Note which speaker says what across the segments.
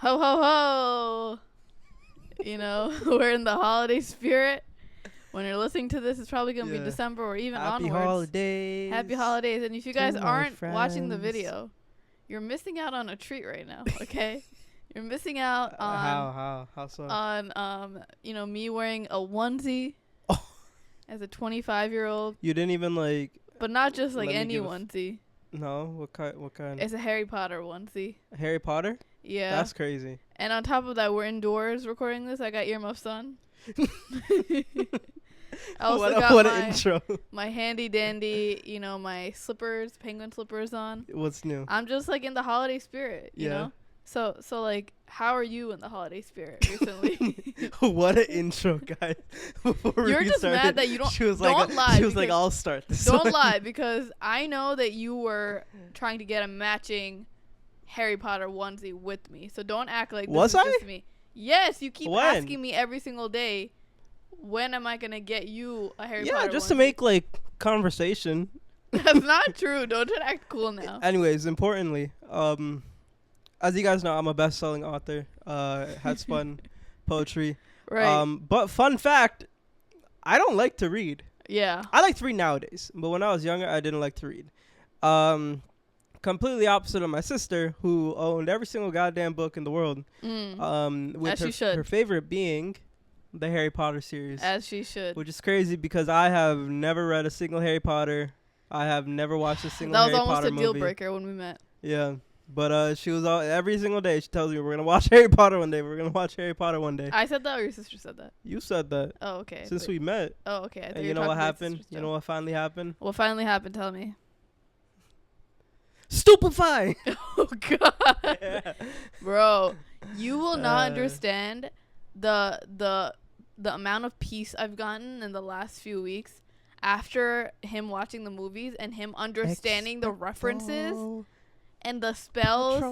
Speaker 1: Ho, ho, ho. You know, we're in the holiday spirit. When you're listening to this, it's probably going to be December or even
Speaker 2: Happy
Speaker 1: onwards.
Speaker 2: Holidays.
Speaker 1: Happy holidays. And if you guys aren't watching the video, you're missing out on a treat right now, okay? You're missing out on
Speaker 2: how so?
Speaker 1: On me wearing a onesie as a 25-year-old.
Speaker 2: You didn't even
Speaker 1: but not just any onesie.
Speaker 2: No, what kind?
Speaker 1: It's a Harry Potter onesie.
Speaker 2: Harry Potter?
Speaker 1: Yeah.
Speaker 2: That's crazy.
Speaker 1: And on top of that, we're indoors recording this. I got earmuffs on. I also got
Speaker 2: an intro.
Speaker 1: My handy dandy, my slippers, penguin slippers on.
Speaker 2: What's new?
Speaker 1: I'm just in the holiday spirit, you know? So how are you in the holiday spirit recently?
Speaker 2: What an intro, guys.
Speaker 1: You're just mad that you don't.
Speaker 2: She was
Speaker 1: don't lie.
Speaker 2: She was like, I'll start this.
Speaker 1: Don't lie, because I know that you were trying to get a matching Harry Potter onesie with me. So don't act like this is just me. Yes, you keep asking me every single day, when am I going to get you a Harry Potter
Speaker 2: just
Speaker 1: onesie?
Speaker 2: to make conversation.
Speaker 1: That's not true. Don't try to act cool now.
Speaker 2: Anyways, importantly, as you guys know, I'm a best-selling author. Had spun poetry.
Speaker 1: Right.
Speaker 2: But fun fact, I don't like to read.
Speaker 1: Yeah.
Speaker 2: I like to read nowadays, but when I was younger, I didn't like to read. Completely opposite of my sister, who owned every single goddamn book in the world. With her favorite being the Harry Potter series.
Speaker 1: As she should.
Speaker 2: Which is crazy because I have never read a single Harry Potter. I have never watched a single Harry Potter movie. That was almost a deal
Speaker 1: breaker when we met.
Speaker 2: Yeah. But she was every single day she tells me, we're going to watch Harry Potter one day. We're going to watch Harry Potter one day.
Speaker 1: I said that or your sister said that?
Speaker 2: You said that.
Speaker 1: Oh, okay.
Speaker 2: Since we met.
Speaker 1: Oh, okay.
Speaker 2: And you know what happened? You know what finally happened?
Speaker 1: What finally happened? Tell me.
Speaker 2: Stupefy.
Speaker 1: Oh, God. Yeah. Bro, you will not understand the amount of peace I've gotten in the last few weeks after him watching the movies and him understanding the references and the spells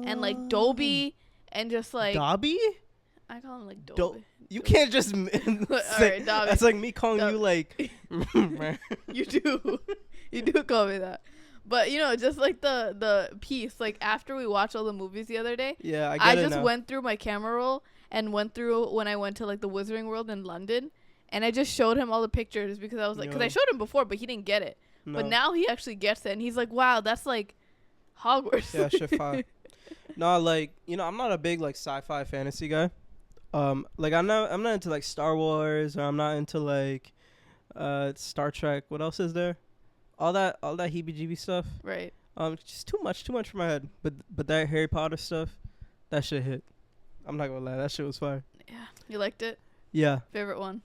Speaker 1: and Dobby and just
Speaker 2: Dobby?
Speaker 1: I call him Dobby.
Speaker 2: You can't just
Speaker 1: All right, Dobby.
Speaker 2: That's like me calling you
Speaker 1: You do. You do call me that. But, just the piece, after we watched all the movies the other day.
Speaker 2: Yeah,
Speaker 1: I just went through my camera roll and went through when I went to, the Wizarding World in London. And I just showed him all the pictures because I was because I showed him before, but he didn't get it. No. But now he actually gets it. And he's like, wow, that's Hogwarts.
Speaker 2: Yeah, shit fire. No, I'm not a big, sci-fi fantasy guy. I'm not into, Star Wars, or I'm not into, Star Trek. What else is there? All that heebie-jeebie stuff.
Speaker 1: Right.
Speaker 2: Just too much for my head. But that Harry Potter stuff, that shit hit. I'm not gonna lie, that shit was fire.
Speaker 1: Yeah. You liked it?
Speaker 2: Yeah.
Speaker 1: Favorite one?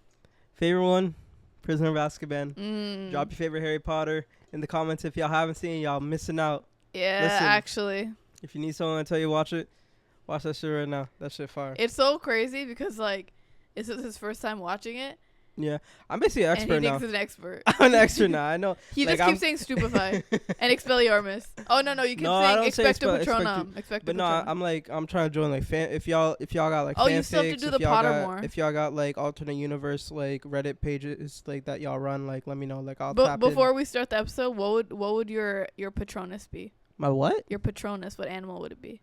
Speaker 2: Prisoner of Azkaban. Drop your favorite Harry Potter in the comments if y'all haven't seen it. Y'all missing out.
Speaker 1: Yeah, listen, actually.
Speaker 2: If you need someone to tell you watch it, watch that shit right now. That shit fire.
Speaker 1: It's so crazy because this is his first time watching it.
Speaker 2: Yeah, I'm basically an expert now.
Speaker 1: And he thinks he's an expert.
Speaker 2: I'm an expert now. I know.
Speaker 1: He just keeps saying stupefy and expelliarmus. Oh no, you keep saying expecto patronum.
Speaker 2: But no, I'm trying to join if y'all got fanfics,
Speaker 1: you still have to do the Pottermore.
Speaker 2: If y'all got alternate universe Reddit pages that y'all run, let me know. I'll
Speaker 1: But before we start the episode, what would your Patronus be?
Speaker 2: My what?
Speaker 1: Your Patronus. What animal would it be?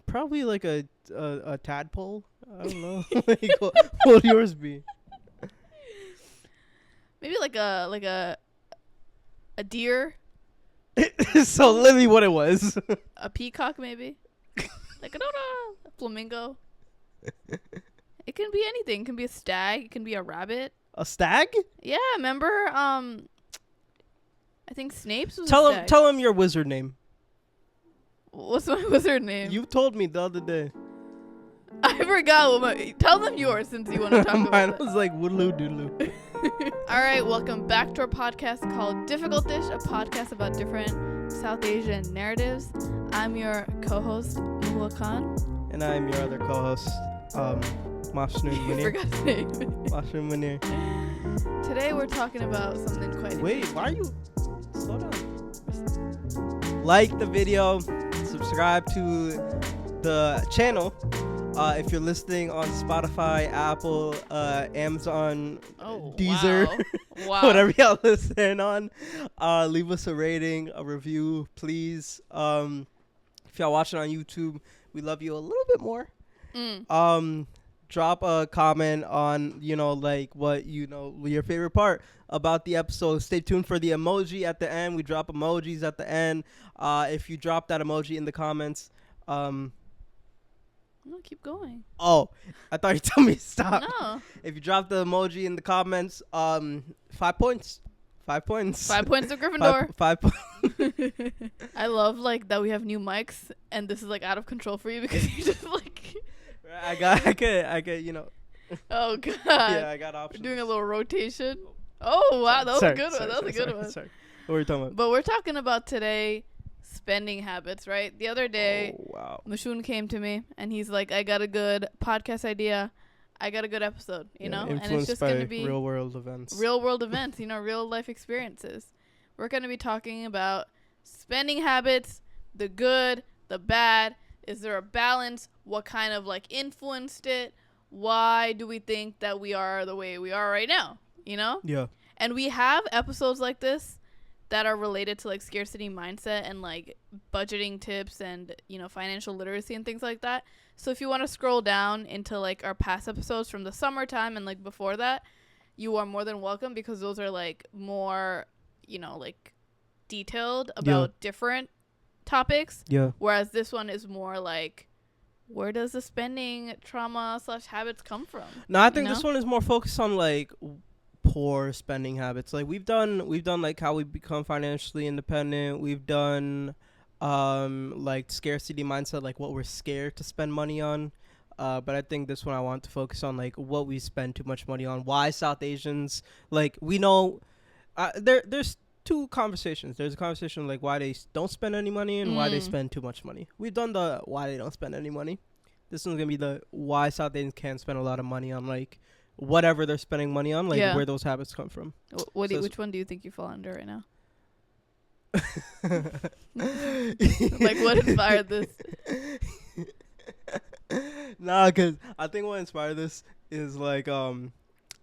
Speaker 2: Probably a tadpole. I don't know. What would yours be?
Speaker 1: Maybe a deer.
Speaker 2: So literally what it was.
Speaker 1: A peacock maybe. A flamingo. It can be anything. It can be a stag. It can be a rabbit.
Speaker 2: A stag?
Speaker 1: Yeah, remember I think Snape's was a stag.
Speaker 2: Tell him your wizard name.
Speaker 1: What's my wizard name?
Speaker 2: You told me the other day.
Speaker 1: I forgot. Tell them yours since you want to talk about
Speaker 2: Mine
Speaker 1: it.
Speaker 2: was woodloo doodloo.
Speaker 1: All right, welcome back to our podcast called Difficult Dish, a podcast about different South Asian narratives. I'm your co-host, Muhla Khan.
Speaker 2: And I'm your other co-host, mashnun Munir.
Speaker 1: You forgot his name.
Speaker 2: Mashnun Munir.
Speaker 1: Today we're talking about something quite
Speaker 2: Wait, why are you... Slow down. Like the video. Subscribe to the channel if you're listening on Spotify, Apple, Amazon, Deezer,
Speaker 1: wow.
Speaker 2: Whatever y'all listen on. Leave us a rating, a review, please. If y'all watching on YouTube, we love you a little bit more. Drop a comment on, like what, your favorite part about the episode. Stay tuned for the emoji at the end. We drop emojis at the end. If you drop that emoji in the comments,
Speaker 1: no, keep going.
Speaker 2: Oh, I thought you told me to stop.
Speaker 1: No.
Speaker 2: If you drop the emoji in the comments, 5 points. 5 points.
Speaker 1: 5 points to Gryffindor.
Speaker 2: 5 points.
Speaker 1: I love like that we have new mics and this is like out of control for you because you just like.
Speaker 2: I could,
Speaker 1: Oh God.
Speaker 2: Yeah, I got options.
Speaker 1: We're doing a little rotation. Oh wow, that was a good one. That was a good one.
Speaker 2: Sorry. What were you talking about?
Speaker 1: But we're talking about today spending habits, right? The other day, Mashnun came to me and he's like, I got a good podcast idea. I got a good episode, you know? And it's just going to be
Speaker 2: real world events,
Speaker 1: real life experiences. We're going to be talking about spending habits, the good, the bad. Is there a balance? What kind of like influenced it? Why do we think that we are the way we are right now? You know?
Speaker 2: Yeah.
Speaker 1: And we have episodes like this that are related to like scarcity mindset and like budgeting tips and, financial literacy and things like that. So if you want to scroll down into like our past episodes from the summertime and like before that, you are more than welcome because those are like more, like detailed about different topics.
Speaker 2: Yeah.
Speaker 1: Whereas this one is more like, where does the spending trauma / habits come from?
Speaker 2: No, I think this one is more focused on like poor spending habits. Like we've done like how we become financially independent. We've done like scarcity mindset, like what we're scared to spend money on. But I think this one I want to focus on like what we spend too much money on. Why South Asians, like we know there's two conversations. There's a conversation like why they don't spend any money and why they spend too much money. We've done the why they don't spend any money. This one's gonna be the why South Asians can't spend a lot of money on like whatever they're spending money on, like where those habits come from.
Speaker 1: Which one do you think you fall under right now? Like what inspired this?
Speaker 2: Nah, cause I think what inspired this is like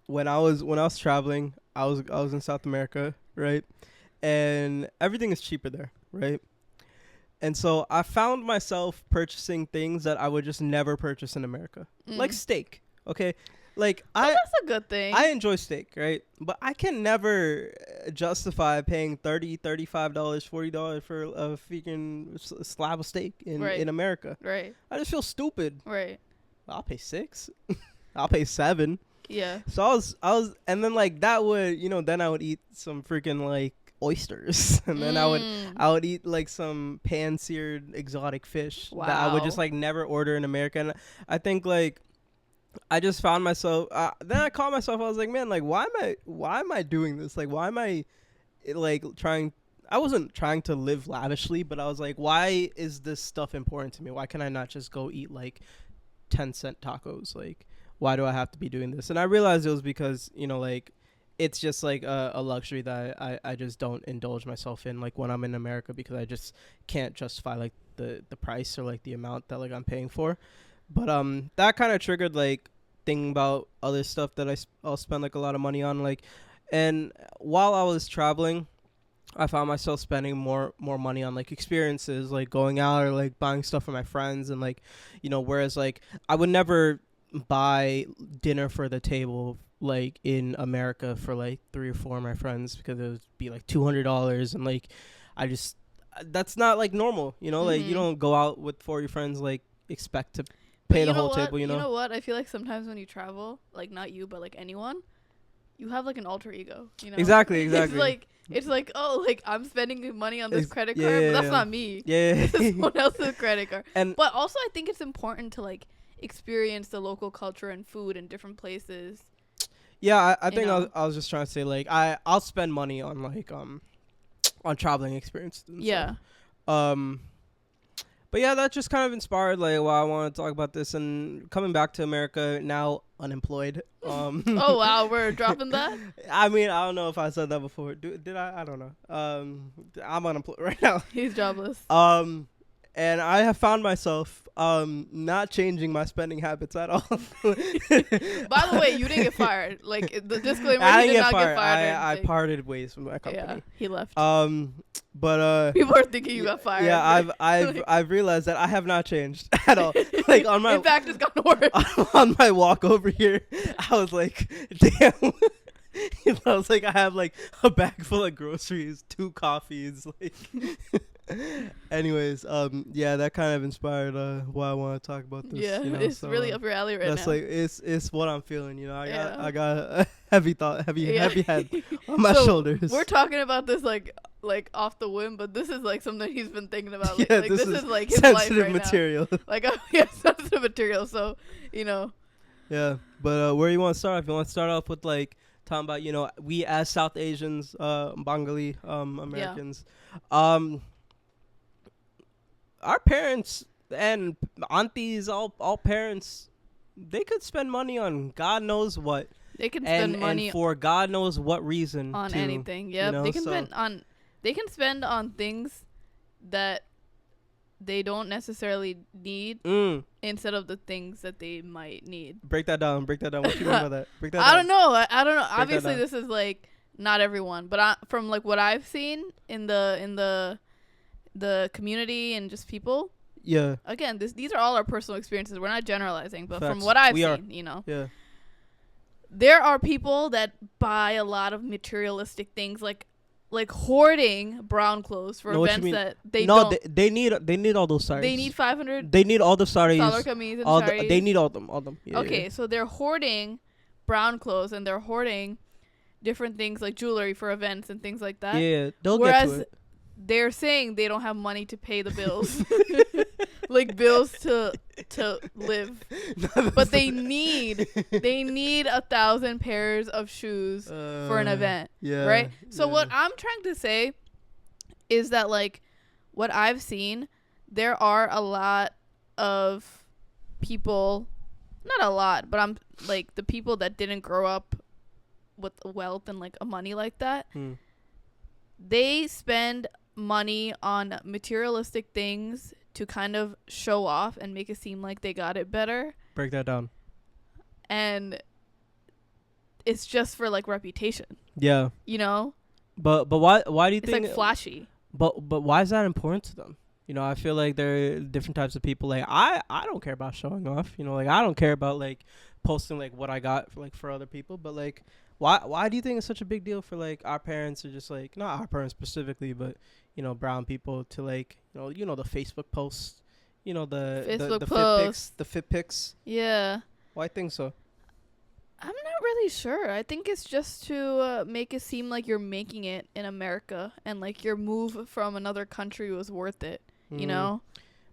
Speaker 2: when I was traveling, I was in South America, right? And everything is cheaper there, right? And so I found myself purchasing things that I would just never purchase in America, like steak. Okay. Like
Speaker 1: that's a good thing.
Speaker 2: I enjoy steak, right? But I can never justify paying $30, $35, $40 for a freaking slab of steak in America.
Speaker 1: Right.
Speaker 2: I just feel stupid.
Speaker 1: Right.
Speaker 2: I'll pay $6. I'll pay $7.
Speaker 1: Yeah.
Speaker 2: So I was, and then like that would, then I would eat some freaking like oysters, and then I would eat like some pan-seared exotic fish that I would just like never order in America. And I think like I just found myself then I caught myself, I was like, man, like why am I doing this? Like why am I like I wasn't trying to live lavishly, but I was like, why is this stuff important to me? Why can I not just go eat like 10-cent tacos? Like why do I have to be doing this? And I realized it was because like it's just like a luxury that I just don't indulge myself in like when I'm in America, because I just can't justify like the price or like the amount that like I'm paying for. But that kind of triggered like thinking about other stuff that I'll spend like a lot of money on, like. And while I was traveling, I found myself spending more money on like experiences, like going out or like buying stuff for my friends, and like whereas like I would never buy dinner for the table like in America for like 3 or 4 of my friends, because it would be like $200, and like that's not like normal, like you don't go out with 4 of your friends like expect to pay the whole table.
Speaker 1: You know what? I feel like sometimes when you travel, like not you, but like anyone, you have like an alter ego.
Speaker 2: Exactly.
Speaker 1: It's like oh, like I'm spending money on this credit card, but that's not me.
Speaker 2: Yeah,
Speaker 1: it's someone else's credit card.
Speaker 2: But
Speaker 1: also, I think it's important to like experience the local culture and food in different places.
Speaker 2: Yeah, I think I was just trying to say like I'll spend money on like on traveling experiences.
Speaker 1: Yeah.
Speaker 2: But yeah, that just kind of inspired like why I want to talk about this, and coming back to America now unemployed.
Speaker 1: Oh wow, we're dropping that?
Speaker 2: I mean, I don't know if I said that before. Did I? I don't know. I'm unemployed right now.
Speaker 1: He's jobless.
Speaker 2: And I have found myself not changing my spending habits at all.
Speaker 1: By the way, you didn't get fired. Like the disclaimer, he did not get fired.
Speaker 2: I parted ways with my company.
Speaker 1: Yeah, he left.
Speaker 2: But
Speaker 1: People are thinking you got fired.
Speaker 2: Yeah, I've realized that I have not changed at all. Like on my
Speaker 1: in fact, it's gotten worse.
Speaker 2: on my walk over here, I was like, damn. I was like, I have like a bag full of groceries, 2 coffees, like. Anyways, yeah, that kind of inspired why I want to talk about this.
Speaker 1: Yeah,
Speaker 2: you know?
Speaker 1: it's
Speaker 2: So,
Speaker 1: really up your alley right
Speaker 2: that's
Speaker 1: now.
Speaker 2: like it's what I'm feeling. You know,
Speaker 1: Yeah.
Speaker 2: I got a heavy head on my
Speaker 1: So,
Speaker 2: shoulders.
Speaker 1: We're talking about this like off the whim, but this is like something he's been thinking about. Like,
Speaker 2: Yeah,
Speaker 1: like, this is like his
Speaker 2: sensitive
Speaker 1: life right
Speaker 2: material.
Speaker 1: now. Like, yeah, sensitive material. So, you know.
Speaker 2: Yeah, but where you want to start? If you want to start off with like talking about, you know, we as South Asians, Bengali Americans, our parents and aunties, all parents, they could spend money on God knows what.
Speaker 1: They can spend money
Speaker 2: and for God knows what reason
Speaker 1: on
Speaker 2: too,
Speaker 1: anything. Yeah,
Speaker 2: you know,
Speaker 1: they can spend on things that they don't necessarily need instead of the things that they might need.
Speaker 2: Break that down. What you mean by that? Break that
Speaker 1: I
Speaker 2: down.
Speaker 1: don't know. I don't know.
Speaker 2: Break
Speaker 1: Obviously, this is like not everyone, but from like what I've seen in the community and just people.
Speaker 2: Yeah.
Speaker 1: Again, these are all our personal experiences. We're not generalizing, but from
Speaker 2: Facts.
Speaker 1: what I've seen, you know.
Speaker 2: Yeah.
Speaker 1: There are people that buy a lot of materialistic things, like hoarding brown clothes for events that they don't.
Speaker 2: They need all those saris.
Speaker 1: They need 500.
Speaker 2: They need all the saris. They need all them. Yeah,
Speaker 1: okay,
Speaker 2: yeah.
Speaker 1: so they're hoarding brown clothes and they're hoarding different things like jewelry for events and things like that.
Speaker 2: Yeah, they'll
Speaker 1: Whereas
Speaker 2: get to it.
Speaker 1: they're saying they don't have money to pay the bills, like bills to live, but they need 1,000 pairs of shoes for an event, right? So what I'm trying to say is that, like, what I've seen, there are a lot of people, not a lot, but I'm like the people that didn't grow up with wealth and like a money like that. They spend money on materialistic things to kind of show off and make it seem like they got it better.
Speaker 2: Break that down.
Speaker 1: And it's just for like reputation.
Speaker 2: Yeah.
Speaker 1: You know?
Speaker 2: But why do you
Speaker 1: it's
Speaker 2: think
Speaker 1: like flashy?
Speaker 2: But why is that important to them? You know, I feel like there are different types of people. Like I don't care about showing off. You know, like I don't care about like posting like what I got for other people. But like, why do you think it's such a big deal for like our parents, or just like not our parents specifically, but you know, brown people to like you know the Facebook posts, you know the fit pics.
Speaker 1: Yeah.
Speaker 2: Why think so?
Speaker 1: I'm not really sure. I think it's just to make it seem like you're making it in America and like your move from another country was worth it. You know.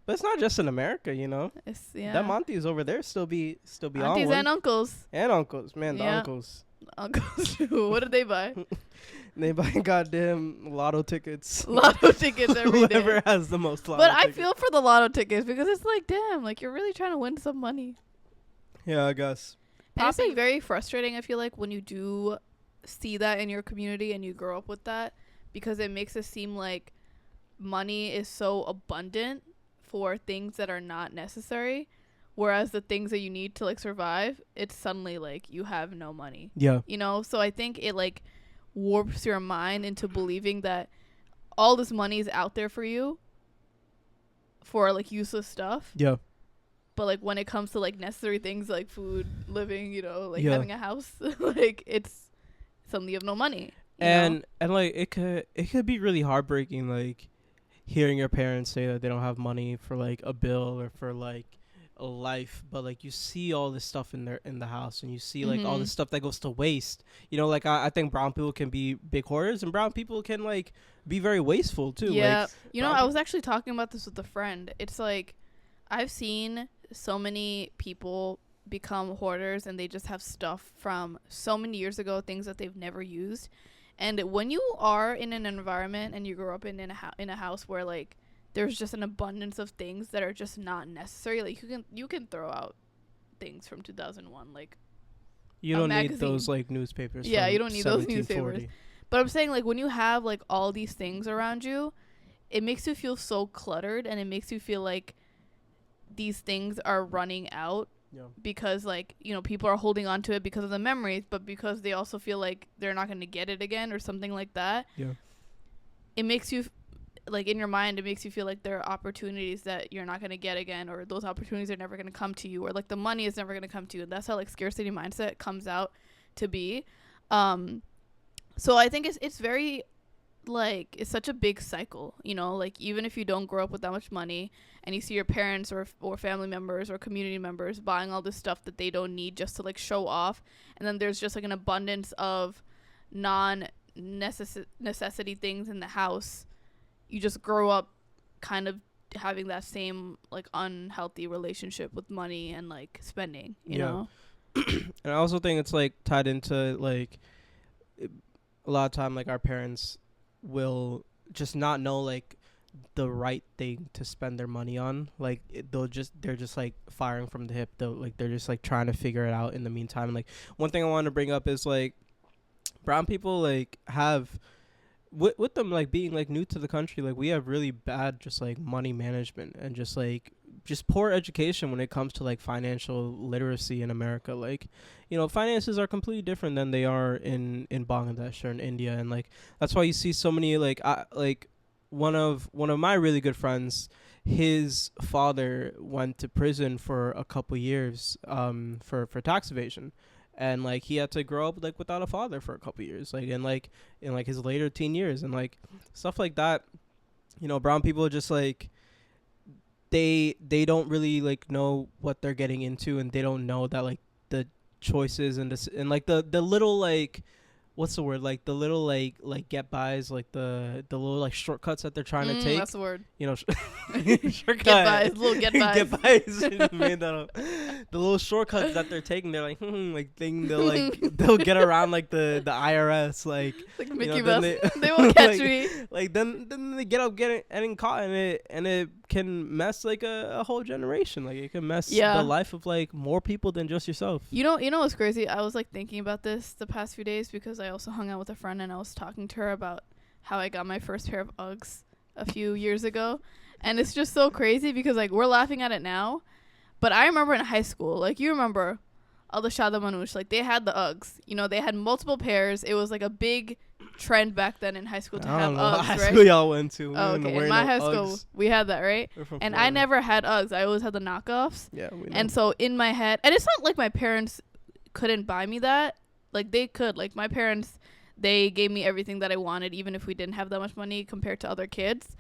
Speaker 2: But it's not just in America, you know.
Speaker 1: It's
Speaker 2: Them aunties over there still be
Speaker 1: aunties
Speaker 2: on
Speaker 1: and uncles.
Speaker 2: And uncles, man, the uncles.
Speaker 1: Uncles too. What did they buy?
Speaker 2: They buy goddamn lotto tickets.
Speaker 1: Lotto tickets every day.
Speaker 2: Whoever has the most lotto
Speaker 1: But
Speaker 2: tickets.
Speaker 1: I feel for the lotto tickets because it's like, damn, like you're really trying to win some money.
Speaker 2: Yeah, I guess.
Speaker 1: And it's like very frustrating, I feel like, when you do see that in your community and you grow up with that, because it makes it seem like money is so abundant for things that are not necessary, whereas the things that you need to like survive, it's suddenly like you have no money.
Speaker 2: Yeah.
Speaker 1: You know, so I think it like warps your mind into believing that all this money is out there for you for like useless stuff.
Speaker 2: Yeah.
Speaker 1: But like when it comes to like necessary things like food, living, you know, like having a house, like it's suddenly you have no money.
Speaker 2: And like it could be really heartbreaking, like hearing your parents say that they don't have money for like a bill or for like a life, but like you see all this stuff in the house, and you see like all this stuff that goes to waste. You know, like I think brown people can be big hoarders, and brown people can like be very wasteful too.
Speaker 1: Yeah,
Speaker 2: like,
Speaker 1: you know, I was actually talking about this with a friend. It's like I've seen so many people become hoarders, and they just have stuff from so many years ago, things that they've never used. And when you are in an environment and you grow up in a house where like there's just an abundance of things that are just not necessary, like you can throw out things from 2001, like
Speaker 2: you don't
Speaker 1: magazine.
Speaker 2: need those like newspapers.
Speaker 1: Yeah, you don't need those newspapers. But I'm saying, like, when you have like all these things around you, it makes you feel so cluttered, and it makes you feel like these things are running out. Yeah. Because like, you know, people are holding on to it because of the memories, but because they also feel like they're not going to get it again or something like that.
Speaker 2: Yeah.
Speaker 1: It makes you like in your mind it makes you feel like there are opportunities that you're not going to get again, or those opportunities are never going to come to you, or like the money is never going to come to you. And that's how like scarcity mindset comes out to be. So I think it's very like it's such a big cycle, you know, like even if you don't grow up with that much money and you see your parents or family members or community members buying all this stuff that they don't need just to like show off, and then there's just like an abundance of necessity things in the house, you just grow up kind of having that same like unhealthy relationship with money and like spending, you know.
Speaker 2: And I also think it's like tied into like a lot of time like our parents will just not know like the right thing to spend their money on. Like they're just like firing from the hip. They're just like trying to figure it out in the meantime. And like one thing I want to bring up is like brown people like have with them like being like new to the country, like we have really bad just like money management and just poor education when it comes to like financial literacy in America. Like, you know, finances are completely different than they are in Bangladesh or in India, and like that's why you see so many like one of my really good friends, his father went to prison for a couple years for tax evasion. And like he had to grow up like without a father for a couple years, like in his later teen years, and like stuff like that. You know, brown people just like they don't really like know what they're getting into, and they don't know that like the choices and like the little like what's the word, like the little like get bys, like the little like shortcuts that they're trying to take.
Speaker 1: That's the word.
Speaker 2: You know,
Speaker 1: shortcut. Get bys, little get bys.
Speaker 2: Get bys. Made that up. The little shortcuts that they're taking, they're like, like they'll get around like the IRS, like
Speaker 1: Mickey Mouse. They won't catch me.
Speaker 2: Like then they getting caught in it, and it can mess like a whole generation. Like it can mess the life of like more people than just yourself.
Speaker 1: You know what's crazy? I was like thinking about this the past few days because I also hung out with a friend and I was talking to her about how I got my first pair of Uggs a few years ago. And it's just so crazy because like we're laughing at it now, but I remember in high school, like you remember Al Shada Manush, like they had the Uggs. You know, they had multiple pairs. It was like a big trend back then in high school to have Uggs,
Speaker 2: high
Speaker 1: right?
Speaker 2: School y'all went to.
Speaker 1: Oh, okay. In my high school, we had that, right? And I never had Uggs. I always had the knockoffs.
Speaker 2: Yeah, we know.
Speaker 1: And so in my head, and it's not like my parents couldn't buy me that. Like they could. Like my parents, they gave me everything that I wanted, even if we didn't have that much money compared to other kids.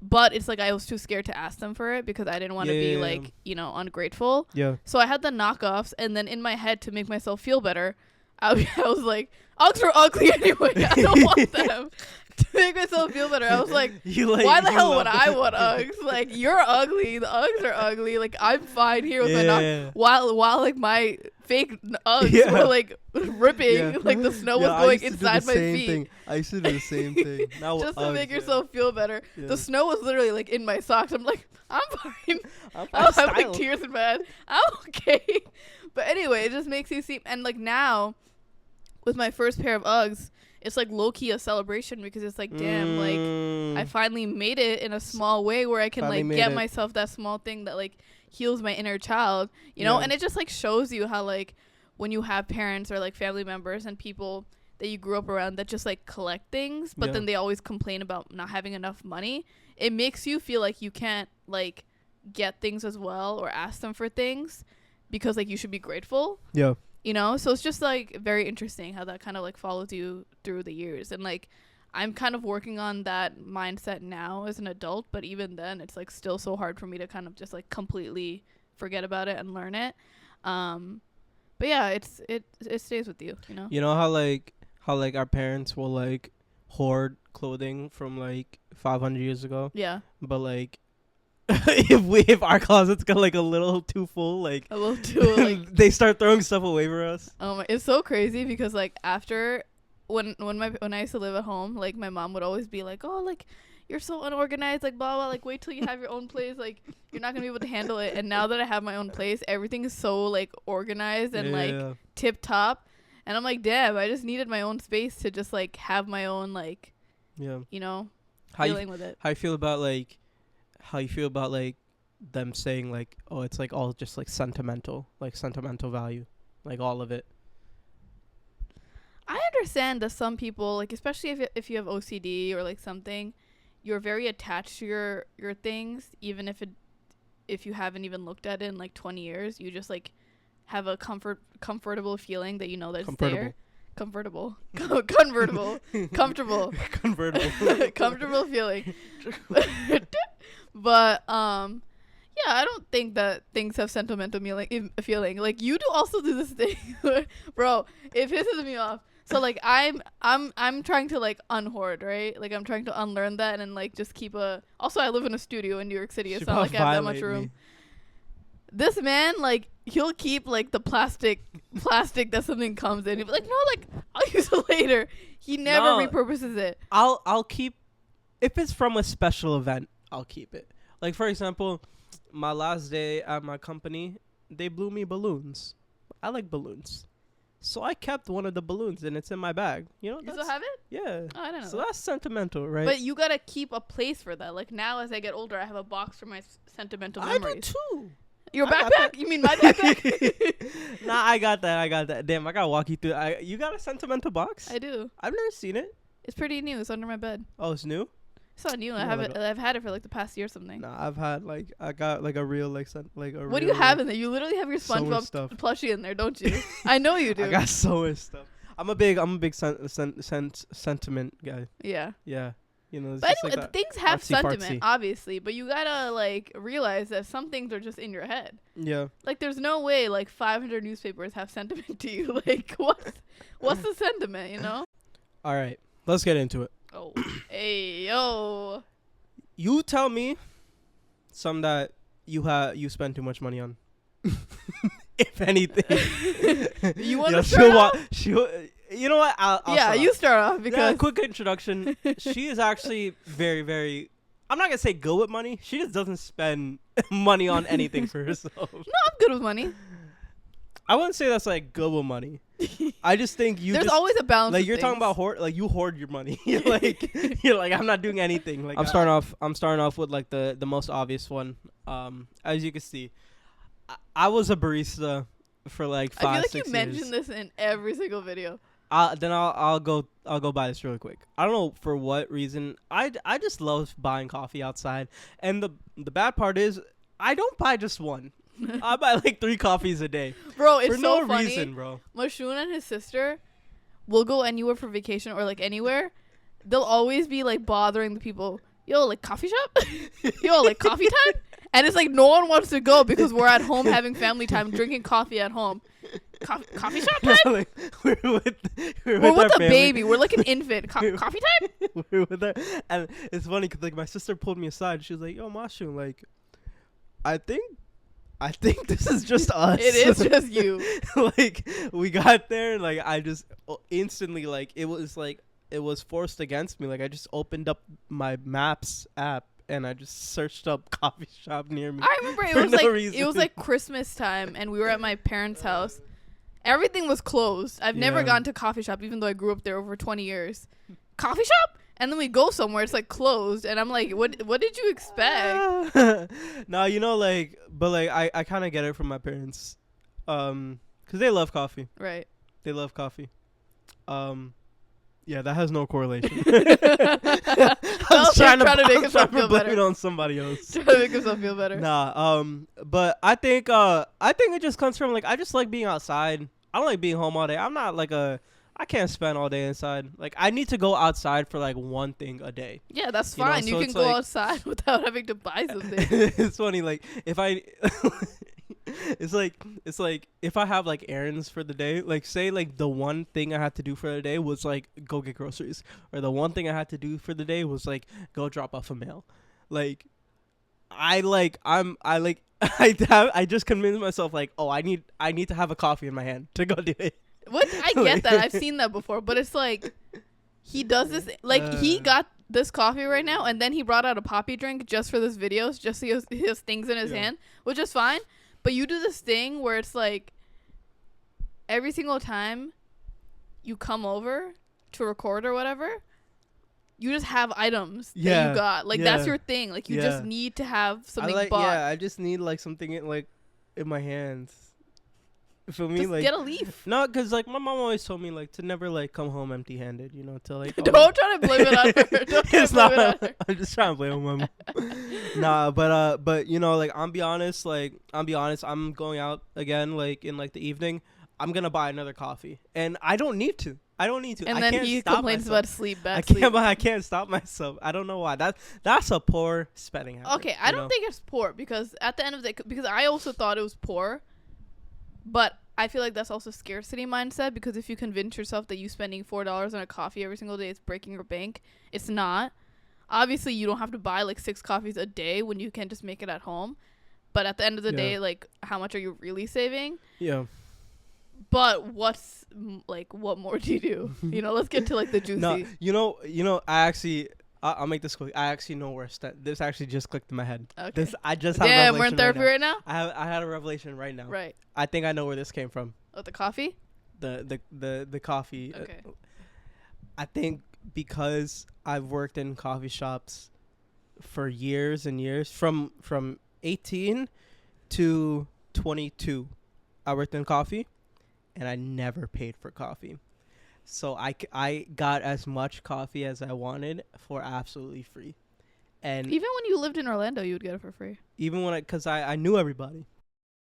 Speaker 1: But it's like I was too scared to ask them for it because I didn't want to be like, you know, ungrateful.
Speaker 2: Yeah.
Speaker 1: So I had the knockoffs, and then in my head, to make myself feel better, I was like, Uggs are ugly anyway. I don't want them. To make myself feel better, I was like, why the hell would I want Uggs? Like, you're ugly. The Uggs are ugly. Like, I'm fine here with my knock. While like my fake Uggs were like ripping, like the snow was going inside my feet.
Speaker 2: I used to do the same thing.
Speaker 1: Just to make yourself feel better. Yeah. The snow was literally like in my socks. I'm like, I'm fine. I have like tears in my eyes. I'm okay. But anyway, it just makes you seem, and like now, with my first pair of Uggs, it's like low-key a celebration because it's like, damn, like I finally made it in a small way where I can finally like get myself that small thing that like heals my inner child, you know? And it just like shows you how like when you have parents or like family members and people that you grew up around that just like collect things, but then they always complain about not having enough money, it makes you feel like you can't like get things as well or ask them for things because like you should be grateful.
Speaker 2: Yeah.
Speaker 1: You know, so it's just like very interesting how that kind of like follows you through the years. And like I'm kind of working on that mindset now as an adult, but even then it's like still so hard for me to kind of just like completely forget about it and learn it. But yeah, it stays with you, you know.
Speaker 2: You know how our parents will like hoard clothing from like 500 years ago?
Speaker 1: Yeah.
Speaker 2: But like if our closets got like a little too full, like
Speaker 1: a little too like
Speaker 2: they start throwing stuff away for us.
Speaker 1: Oh my, it's so crazy because like after when I used to live at home, like my mom would always be like, oh, like you're so unorganized, like blah blah, like wait till you have your own place, like you're not gonna be able to handle it. And now that I have my own place, everything is so like organized and like tip top, and I'm like, damn, I just needed my own space to just like have my own like you know, feeling with it.
Speaker 2: How you feel about like them saying like, oh, it's like all just like sentimental value, like all of it?
Speaker 1: I understand that some people, like especially if you have OCD or like something, you're very attached to your things, even if you haven't even looked at it in like 20 years. You just like have a comfortable feeling that you know that it's there. Convertible. Convertible. Comfortable.
Speaker 2: Convertible.
Speaker 1: Comfortable feeling. But yeah, I don't think that things have sentimental feeling. Like you do also do this thing, bro. It pisses me off. So like I'm trying to like unhoard, right? Like I'm trying to unlearn that and like just keep a. Also, I live in a studio in New York City. It's not like I have that much room. Me. This man, like, he'll keep like the plastic that something comes in. He'll be like, no, like I'll use it later. He never repurposes it.
Speaker 2: I'll keep if it's from a special event. I'll keep it. Like for example, my last day at my company, they blew me balloons. I like balloons. So I kept one of the balloons and it's in my bag. You know,
Speaker 1: you still have it?
Speaker 2: Yeah.
Speaker 1: Oh, I don't know.
Speaker 2: So that's sentimental, right?
Speaker 1: But you gotta keep a place for that. Like now, as I get older, I have a box for my sentimental memories.
Speaker 2: I do too.
Speaker 1: Your backpack? You mean my backpack?
Speaker 2: Nah, I got that. Damn, I gotta walk you through. You got a sentimental box?
Speaker 1: I do.
Speaker 2: I've never seen it.
Speaker 1: It's pretty new. It's under my bed.
Speaker 2: Oh, it's new?
Speaker 1: It's not new. I've had it for like the past year or something.
Speaker 2: Nah, I got like a real like
Speaker 1: What do you have in there? You literally have your SpongeBob plushie in there, don't you? I know you do.
Speaker 2: I got so much stuff. I'm a big sentiment guy.
Speaker 1: Yeah.
Speaker 2: Yeah. You know,
Speaker 1: but anyway,
Speaker 2: like
Speaker 1: things have sentiment, obviously, but you gotta like realize that some things are just in your head.
Speaker 2: Yeah.
Speaker 1: Like there's no way like 500 newspapers have sentiment to you. Like what's the sentiment, you know?
Speaker 2: All right, let's get into it.
Speaker 1: Oh, hey yo.
Speaker 2: You tell me some that you spend too much money on. If anything.
Speaker 1: You want to start off?
Speaker 2: You know what? I'll
Speaker 1: you start off because
Speaker 2: quick introduction. She is actually very, very. I'm not gonna say good with money. She just doesn't spend money on anything for herself.
Speaker 1: No, I'm good with money.
Speaker 2: I wouldn't say that's like good with money. I just think
Speaker 1: there's always a balance.
Speaker 2: Like you're talking about hoard, like you hoard your money. you're like I'm not doing anything. Like I'm starting off with like the most obvious one. As you can see, I was a barista for like 5-6 years.
Speaker 1: I feel like you mention this in every single video.
Speaker 2: Then I'll go buy this really quick. I don't know for what reason. I just love buying coffee outside, and the bad part is I don't buy just one. I buy like 3 coffees a day.
Speaker 1: Bro, it's
Speaker 2: for
Speaker 1: so
Speaker 2: no
Speaker 1: funny.
Speaker 2: reason, bro.
Speaker 1: Mashnun and his sister will go anywhere for vacation or like anywhere. They'll always be like bothering the people. Yo, like coffee shop? Yo, like coffee time? And it's like no one wants to go because we're at home having family time, drinking coffee at home. Coffee shop time?
Speaker 2: Like, we're with
Speaker 1: a baby. We're like an infant. Coffee time?
Speaker 2: We're with her. And it's funny because like my sister pulled me aside. She was like, "Yo, Mashu, like, I think this is just us."
Speaker 1: It is just you.
Speaker 2: Like we got there, and like I just instantly like it was forced against me. Like I just opened up my Maps app and I just searched up coffee shop near me.
Speaker 1: I remember it was like Christmas time, and we were at my parents' house. Everything was closed. I've never gone to coffee shop, even though I grew up there over 20 years. Coffee shop? And then we go somewhere, it's like closed, and I'm like, what did you expect?
Speaker 2: No, you know, like, but like I kind of get it from my parents, because they love coffee.
Speaker 1: Right.
Speaker 2: They love coffee. Yeah, that has no correlation.
Speaker 1: I was trying to make himself feel better.
Speaker 2: It on somebody else.
Speaker 1: Trying to make himself feel better.
Speaker 2: Nah. But I think it just comes from like I just like being outside. I don't like being home all day. I'm not like I can't spend all day inside. Like I need to go outside for like one thing a day.
Speaker 1: Yeah, that's fine. You can go outside without having to buy something.
Speaker 2: It's funny, like if I it's like if I have like errands for the day, like say like the one thing I had to do for the day was like go get groceries, or the one thing I had to do for the day was like go drop off a mail. Like I just convinced myself like, oh, I need to have a coffee in my hand to go do it.
Speaker 1: What? I get that. I've seen that before, but it's like he does this. Like he got this coffee right now, and then he brought out a poppy drink just for this video, just so he has things in his hand, which is fine. But you do this thing where it's like every single time you come over to record or whatever, you just have items that you got. Like that's your thing. Like you just need to have something bought.
Speaker 2: Yeah, I just need like something in my hands. For me,
Speaker 1: Just
Speaker 2: like
Speaker 1: get a leaf.
Speaker 2: no, cause like my mom always told me like to never like come home empty-handed. You know, to like
Speaker 1: Don't try to blame it on her. Don't try
Speaker 2: it's
Speaker 1: to blame it
Speaker 2: not.
Speaker 1: on her.
Speaker 2: I'm just trying to blame my mom. Nah, but you know, like I'm be honest. I'm going out again, like in like the evening. I'm gonna buy another coffee, and I don't need to. And
Speaker 1: And
Speaker 2: I
Speaker 1: then
Speaker 2: can't
Speaker 1: he
Speaker 2: stop
Speaker 1: complains
Speaker 2: myself.
Speaker 1: about sleep,
Speaker 2: I
Speaker 1: bad sleep.
Speaker 2: can't. I can't stop myself. I don't know why. That's a poor spending habit.
Speaker 1: Okay, I don't think it's poor because at the end of the day, because I also thought it was poor, but I feel like that's also scarcity mindset because if you convince yourself that you spending $4 on a coffee every single day is breaking your bank, it's not. Obviously, you don't have to buy like 6 coffees a day when you can just make it at home. But at the end of the day, like, how much are you really saving?
Speaker 2: Yeah.
Speaker 1: But what more do you do? You know, let's get to like the juicy.
Speaker 2: No, you know. I'll make this quick. I actually know where this actually just clicked in my head.
Speaker 1: Okay.
Speaker 2: I just have a
Speaker 1: Damn, we're
Speaker 2: revelation
Speaker 1: in therapy right now.
Speaker 2: I had a revelation right now.
Speaker 1: Right.
Speaker 2: I think I know where this came from.
Speaker 1: Oh, the coffee.
Speaker 2: The coffee.
Speaker 1: Okay.
Speaker 2: I think because I've worked in coffee shops for years and years, from 18 to 22, I worked in coffee, and I never paid for coffee. So I got as much coffee as I wanted for absolutely free. And
Speaker 1: Even when you lived in Orlando, you would get it for free.
Speaker 2: even when because I knew everybody.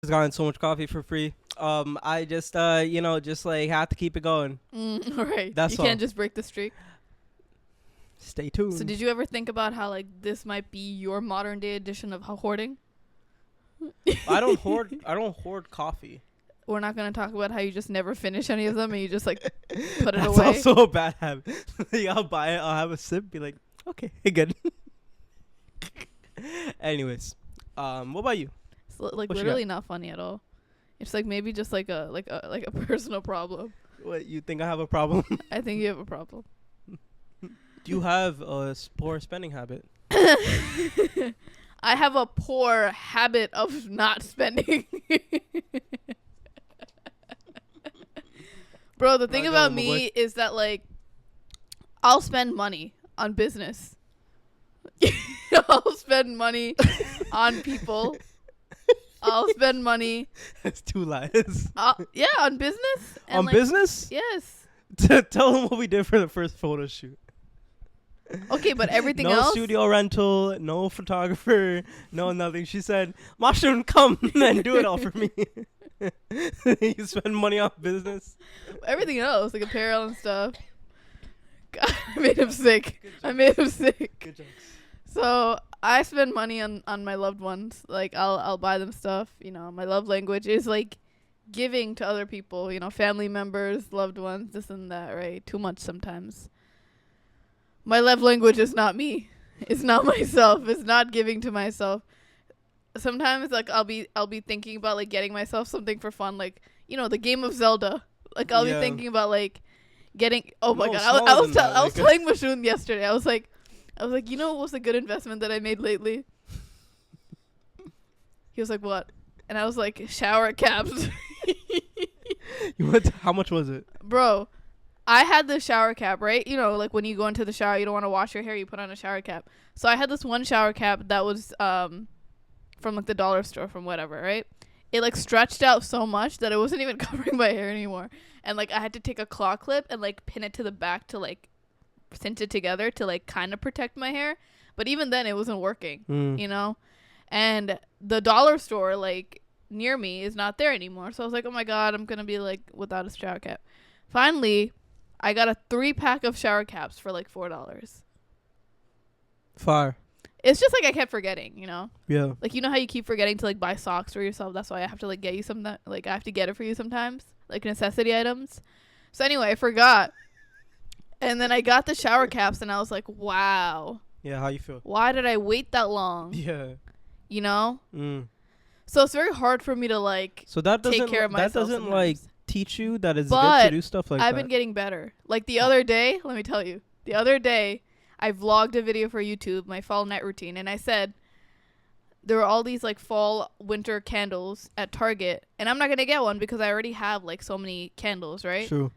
Speaker 2: Just gotten so much coffee for free. I just just like have to keep it going.
Speaker 1: Right.
Speaker 2: That's
Speaker 1: you can't
Speaker 2: all.
Speaker 1: just break the streak.
Speaker 2: Stay tuned.
Speaker 1: So did you ever think about how like this might be your modern day edition of hoarding?
Speaker 2: I don't hoard coffee.
Speaker 1: We're not going to talk about how you just never finish any of them and you just like put it
Speaker 2: That's
Speaker 1: away.
Speaker 2: also a bad habit. Like, I'll buy it, I'll have a sip, be like, okay, good. Anyways, what about you?
Speaker 1: It's like
Speaker 2: What you
Speaker 1: literally not funny at all. It's like maybe just like a personal problem.
Speaker 2: What, you think I have a problem?
Speaker 1: I think you have a problem.
Speaker 2: Do you have a poor spending habit?
Speaker 1: I have a poor habit of not spending. Bro, the thing about me is that like I'll spend money on business. I'll spend money on people. I'll spend money.
Speaker 2: That's 2 lies.
Speaker 1: Yeah, on business. And
Speaker 2: On
Speaker 1: like,
Speaker 2: business?
Speaker 1: Yes.
Speaker 2: Tell them what we did for the first photo shoot.
Speaker 1: Okay, but everything
Speaker 2: no
Speaker 1: else.
Speaker 2: No studio rental, no photographer, no nothing. She said, Mashnun, come and do it all for me. You spend money on business.
Speaker 1: Everything else, like apparel and stuff. God, I made him sick.
Speaker 2: Good jokes.
Speaker 1: So I spend money on my loved ones. Like I'll buy them stuff. You know, my love language is like giving to other people. You know, family members, loved ones, this and that. Right? Too much sometimes. My love language is not me. It's not myself. It's not giving to myself. Sometimes like I'll be thinking about like getting myself something for fun, like, you know, the game of Zelda. Like I'll be thinking about like getting. Oh my god! I was telling Mashnun yesterday. I was like, you know what was a good investment that I made lately? He was like, what? And I was like, shower caps.
Speaker 2: How much was it?
Speaker 1: Bro, I had the shower cap, right? You know, like when you go into the shower, you don't want to wash your hair, you put on a shower cap. So I had this one shower cap that was from like the dollar store, from whatever, right? It like stretched out so much that it wasn't even covering my hair anymore. And like I had to take a claw clip and like pin it to the back to like cinch it together to like kind of protect my hair. But even then it wasn't working, you know? And the dollar store like near me is not there anymore. So I was like, oh my God, I'm going to be like without a shower cap. Finally, I got a 3-pack of shower caps for like $4.
Speaker 2: Fire.
Speaker 1: It's just like I kept forgetting, you know?
Speaker 2: Yeah.
Speaker 1: Like, you know how you keep forgetting to like buy socks for yourself? That's why I have to like get you some that, like I have to get it for you sometimes, like necessity items. So anyway, I forgot. And then I got the shower caps and I was like, wow.
Speaker 2: Yeah, how you feel?
Speaker 1: Why did I wait that long?
Speaker 2: Yeah.
Speaker 1: You know? So it's very hard for me to like take care of myself.
Speaker 2: That doesn't like teach you that it's
Speaker 1: but
Speaker 2: good to do stuff like that.
Speaker 1: I've been getting better. Like the other day, let me tell you. The other day, I vlogged a video for YouTube, my fall night routine, and I said there were all these like fall winter candles at Target, and I'm not going to get one because I already have like so many candles, right?
Speaker 2: True.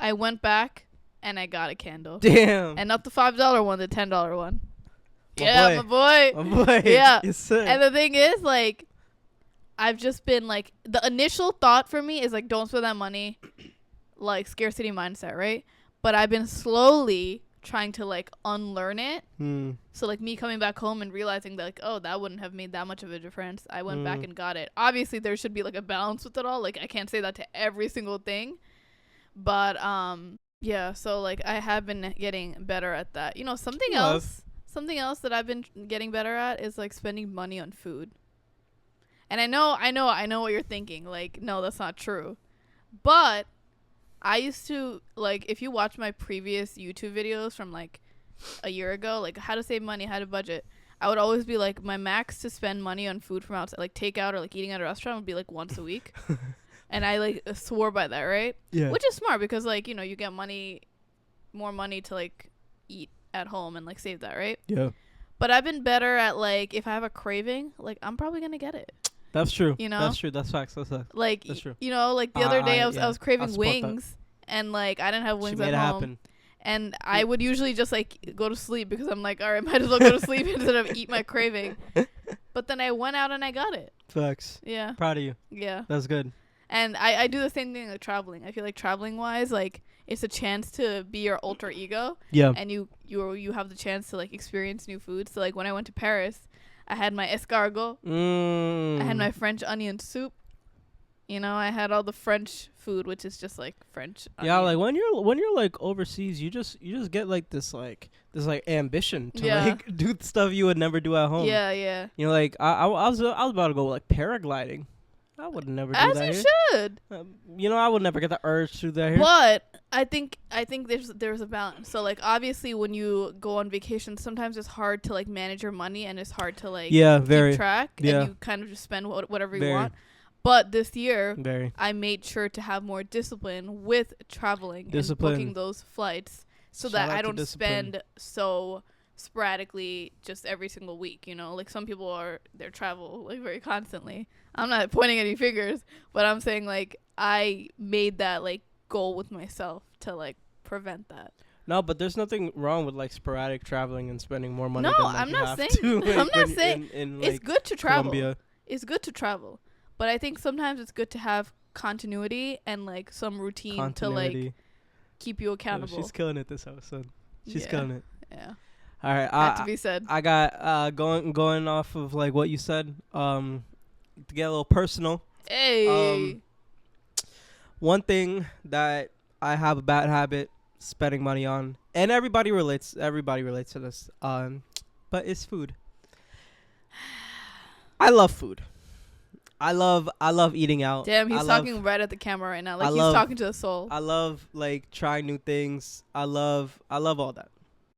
Speaker 1: I went back and I got a candle.
Speaker 2: Damn.
Speaker 1: And not the $5 one, the $10 one.
Speaker 2: My boy.
Speaker 1: My boy.
Speaker 2: My boy.
Speaker 1: Yeah.
Speaker 2: Yes, sir.
Speaker 1: And the thing is, like, I've just been like, the initial thought for me is like, don't spend that money, like scarcity mindset, right? But I've been slowly trying to like unlearn it. So like me coming back home and realizing that like, oh, that wouldn't have made that much of a difference. I went back and got it. Obviously there should be like a balance with it all. Like I can't say that to every single thing, but yeah, so like I have been getting better at that. You know, something else that I've been getting better at is like spending money on food. And I know what you're thinking. Like, no, that's not true. But I used to, like, if you watch my previous YouTube videos from like a year ago, like how to save money, how to budget, I would always be like, my max to spend money on food from outside, like takeout or like eating at a restaurant, would be like once a week. And I like swore by that, right?
Speaker 2: Yeah.
Speaker 1: Which is smart because like, you know, you get more money to like eat at home and like save that, right?
Speaker 2: Yeah.
Speaker 1: But I've been better at like, if I have a craving, like I'm probably gonna get it.
Speaker 2: That's true.
Speaker 1: You know?
Speaker 2: That's true. That's facts.
Speaker 1: Like,
Speaker 2: that's true.
Speaker 1: You know, like the other day I was craving
Speaker 2: I'll
Speaker 1: wings and like I didn't have wings at home. Happen. And I would usually just like go to sleep because I'm like, all right, might as well go to sleep instead of eat my craving. But then I went out and I got it.
Speaker 2: Facts.
Speaker 1: Yeah.
Speaker 2: Proud of you.
Speaker 1: Yeah.
Speaker 2: That's good.
Speaker 1: And I do the same thing like traveling. I feel like traveling wise, like it's a chance to be your alter ego.
Speaker 2: Yeah.
Speaker 1: And you have the chance to like experience new food. So like when I went to Paris, I had my escargot. I had my French onion soup. You know, I had all the French food, which is just like French.
Speaker 2: Yeah,
Speaker 1: onion.
Speaker 2: like when you're like overseas, you just get like this ambition to like do stuff you would never do at home.
Speaker 1: Yeah, yeah.
Speaker 2: You know, like I was about to go like paragliding. I would never do that.
Speaker 1: As you should.
Speaker 2: You know, I would never get the urge to do that here.
Speaker 1: But I think there's a balance. So like obviously when you go on vacation, sometimes it's hard to like manage your money and it's hard to like keep track and you kind of just spend whatever you want. But this year I made sure to have more discipline with traveling and booking those flights so that I don't spend so sporadically just every single week, you know, like some people they travel like very constantly. I'm not pointing any fingers, but I'm saying like I made that like goal with myself to like prevent that.
Speaker 2: No, but there's nothing wrong with like sporadic traveling and spending more money.
Speaker 1: No,
Speaker 2: than, like,
Speaker 1: I'm not saying
Speaker 2: like,
Speaker 1: I'm not saying
Speaker 2: in,
Speaker 1: it's good to travel.
Speaker 2: Colombia.
Speaker 1: It's good to travel, but I think sometimes it's good to have continuity and like some routine to like keep you accountable.
Speaker 2: She's killing it this episode. She's killing it.
Speaker 1: Yeah.
Speaker 2: All right,
Speaker 1: had to be said.
Speaker 2: I got going off of like what you said. To get a little personal.
Speaker 1: Hey.
Speaker 2: One thing that I have a bad habit spending money on, and everybody relates to this. But it's food. I love food. I love eating out.
Speaker 1: Damn, he's talking right at the camera right now. Like he's talking to the soul.
Speaker 2: I love like trying new things. I love all that.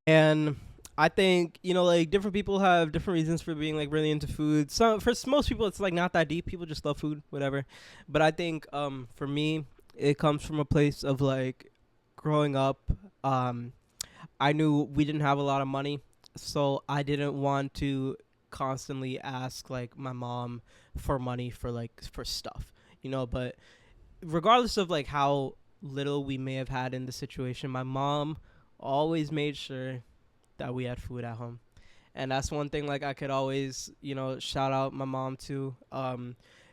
Speaker 2: And I think, you know, like different people have different reasons for being like really into food. So for most people, it's like not that deep. People just love food, whatever. But I think for me, it comes from a place of like growing up. I knew we didn't have a lot of money, so I didn't want to constantly ask like my mom for money for stuff, you know. But regardless of like how little we may have had in the situation, my mom always made sure that we had food at home. And that's one thing like I could always, you know, shout out my mom to.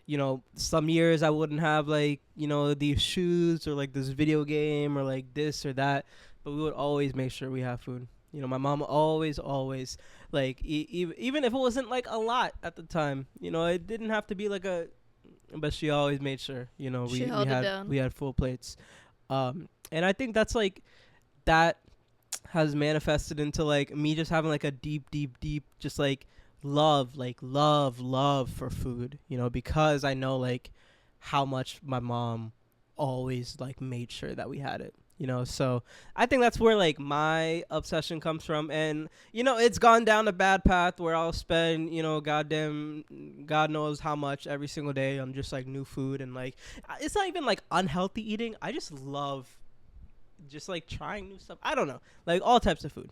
Speaker 2: You know, some years I wouldn't have like, you know, these shoes or like this video game or like this or that, but we would always make sure we have food. You know, my mom always like even if it wasn't like a lot at the time, you know, it didn't have to be like but she always made sure, you know, we had full plates. And I think that's like that has manifested into like me just having like a deep just like love for food, you know, because I know like how much my mom always like made sure that we had it, you know. So I think that's where like my obsession comes from. And you know, it's gone down a bad path where I'll spend, you know, God knows how much every single day on just like new food. And like it's not even like unhealthy eating. I just love just like trying new stuff. I don't know, like all types of food.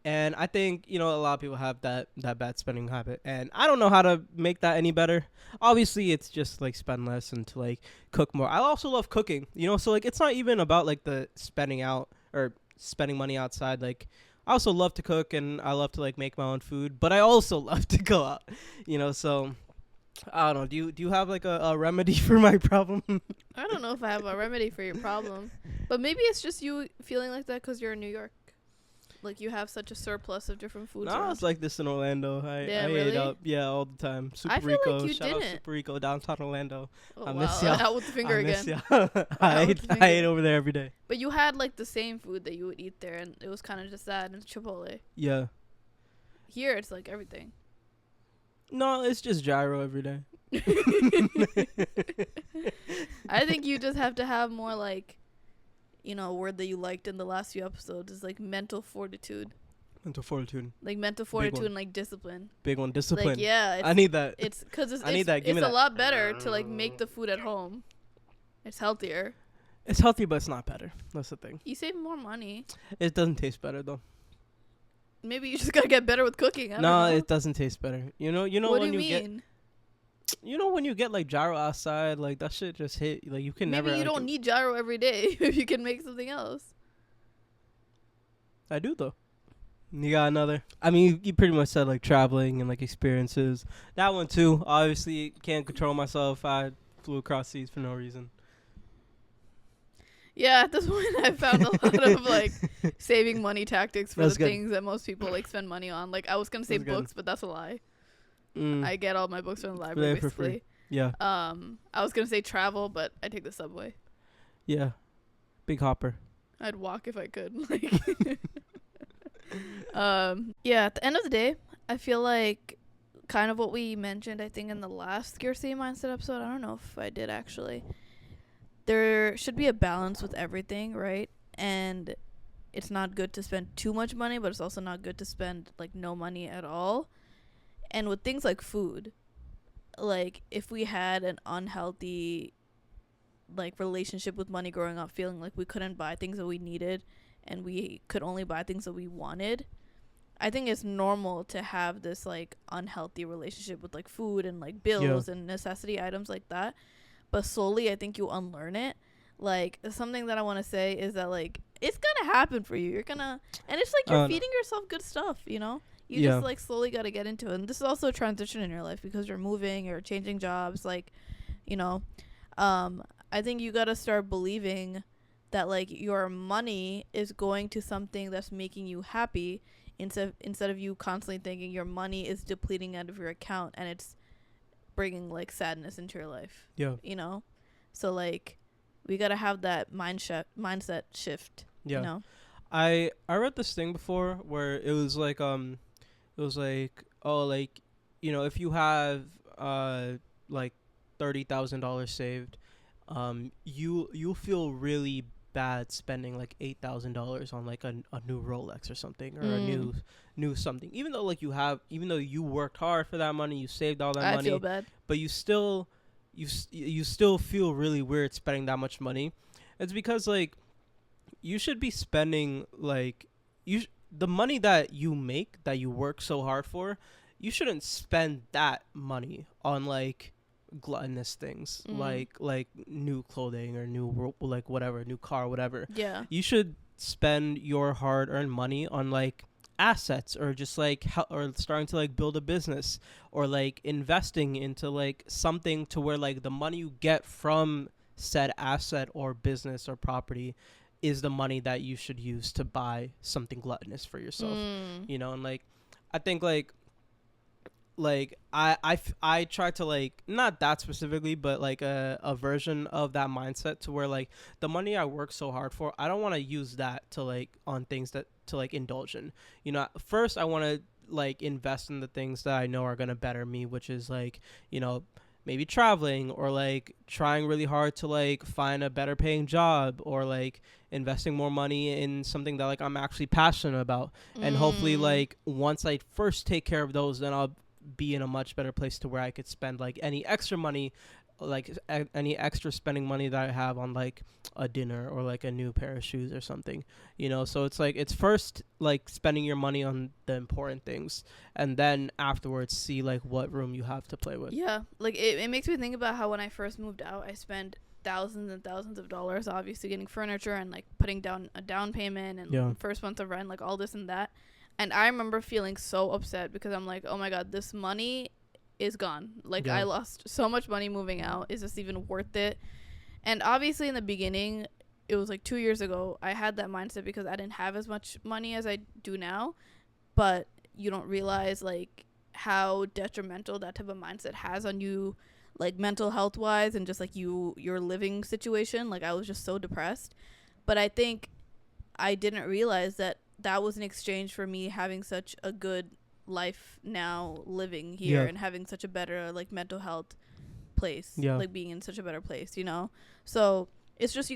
Speaker 2: And I think, you know, a lot of people have that bad spending habit, and I don't know how to make that any better. Obviously, it's just like spend less and to like cook more. I also love cooking, you know, so like it's not even about like the spending out or spending money outside. Like I also love to cook and I love to like make my own food, but I also love to go out, you know. So I don't know. Do you have like a remedy for my problem?
Speaker 1: I don't know if I have a remedy for your problem, but maybe it's just you feeling like that because you're in New York. Like, you have such a surplus of different foods.
Speaker 2: No, it's like this in Orlando. I
Speaker 1: really?
Speaker 2: ate up, all the time. Super
Speaker 1: I feel
Speaker 2: Rico,
Speaker 1: like you
Speaker 2: shout out
Speaker 1: didn't.
Speaker 2: Super Rico, downtown Orlando.
Speaker 1: Oh,
Speaker 2: I
Speaker 1: wow.
Speaker 2: miss y'all.
Speaker 1: Out with the finger
Speaker 2: I miss
Speaker 1: again.
Speaker 2: y'all. I
Speaker 1: with the
Speaker 2: ate
Speaker 1: finger.
Speaker 2: over there every day.
Speaker 1: But you had, like, the same food that you would eat there, and it was kind of just that and Chipotle.
Speaker 2: Yeah.
Speaker 1: Here, it's, like, everything.
Speaker 2: No, it's just gyro every day.
Speaker 1: I think you just have to have more, like, a word that you liked in the last few episodes is, like, mental fortitude.
Speaker 2: Mental fortitude.
Speaker 1: Like, mental fortitude and, like, discipline.
Speaker 2: Big one, discipline.
Speaker 1: Like, yeah.
Speaker 2: I need that.
Speaker 1: It's because it's
Speaker 2: I need that. Give me
Speaker 1: a
Speaker 2: that.
Speaker 1: lot better to, like, make the food at home. It's healthier.
Speaker 2: It's healthy, but it's not better. That's the thing.
Speaker 1: You save more money.
Speaker 2: It doesn't taste better, though.
Speaker 1: Maybe you just gotta get better with cooking. I don't know.
Speaker 2: it doesn't taste better. You know
Speaker 1: What
Speaker 2: when
Speaker 1: do
Speaker 2: you
Speaker 1: you mean?
Speaker 2: when you get like gyro outside, like that shit just hit. Like you can
Speaker 1: Maybe
Speaker 2: never.
Speaker 1: you don't need gyro every day if you can make something else.
Speaker 2: I do though. You got another? I mean, you pretty much said like traveling and like experiences. That one too. Obviously, can't control myself. I flew across seas for no reason.
Speaker 1: Yeah, at this point, I found a lot of like saving money tactics for
Speaker 2: That's
Speaker 1: the
Speaker 2: good.
Speaker 1: things that most people like spend money on. Like, I was gonna say
Speaker 2: That's good.
Speaker 1: books, but that's a lie.
Speaker 2: Mm.
Speaker 1: I get all my books from the library,
Speaker 2: For free.
Speaker 1: basically.
Speaker 2: Yeah.
Speaker 1: I was gonna say travel, but I take the subway.
Speaker 2: Yeah. Big hopper.
Speaker 1: I'd walk if I could. Like, yeah. At the end of the day, I feel like kind of what we mentioned, I think, in the last scarcity mindset episode. I don't know if I did actually. There should be a balance with everything, right? And it's not good to spend too much money, but it's also not good to spend like no money at all. And with things like food, like if we had an unhealthy like relationship with money growing up, feeling like we couldn't buy things that we needed and we could only buy things that we wanted, I think it's normal to have this like unhealthy relationship with like food and like bills and necessity items like that. But slowly I think you unlearn it. Like, something that I want to say is that like it's gonna happen for you. You're gonna, and it's like you're feeding yourself good stuff, you just like slowly got to get into it. And this is also a transition in your life because you're moving, you're changing jobs, like, I think you got to start believing that like your money is going to something that's making you happy instead of you constantly thinking your money is depleting out of your account and it's bringing like sadness into your life.
Speaker 2: Yeah.
Speaker 1: So like we got to have that mindset shift.
Speaker 2: Yeah. I read this thing before where it was like if you have like $30,000 saved, you'll feel really bad spending like $8,000 on like a new Rolex or something or a new something, even though you worked hard for that money, you saved all that money.
Speaker 1: I feel bad, but
Speaker 2: you still feel really weird spending that much money. It's because like you should be spending like the money that you make, that you work so hard for, you shouldn't spend that money on like gluttonous things like new clothing or new like whatever, new car, whatever.
Speaker 1: Yeah.
Speaker 2: You should spend your hard-earned money on like assets or just like or starting to like build a business or like investing into like something to where like the money you get from said asset or business or property is the money that you should use to buy something gluttonous for yourself. And like I think like I try to like, not that specifically, but like a version of that mindset to where like the money I work so hard for, I don't want to use that to like on things that to like indulge in. First I want to like invest in the things that I know are going to better me, which is like, maybe traveling or like trying really hard to like find a better paying job or like investing more money in something that like I'm actually passionate about. And hopefully like once I first take care of those, then I'll be in a much better place to where I could spend like any extra money, like any extra spending money that I have on like a dinner or like a new pair of shoes or something, so it's like it's first like spending your money on the important things and then afterwards see like what room you have to play with.
Speaker 1: Yeah, like it makes me think about how when I first moved out I spent thousands and thousands of dollars obviously getting furniture and like putting down a down payment and first month of rent, like all this and that. And I remember feeling so upset because I'm like, oh my God, this money is gone. Like,
Speaker 2: Yeah.
Speaker 1: I lost so much money moving out. Is this even worth it? And obviously in the beginning, it was like 2 years ago, I had that mindset because I didn't have as much money as I do now. But you don't realize like how detrimental that type of mindset has on you, like mental health wise, and just like your living situation. Like, I was just so depressed. But I think I didn't realize that that was in exchange for me having such a good life now, living here,
Speaker 2: Yeah.
Speaker 1: and having such a better like mental health place.
Speaker 2: Yeah.
Speaker 1: Like, being in such a better place, you know. So it's just,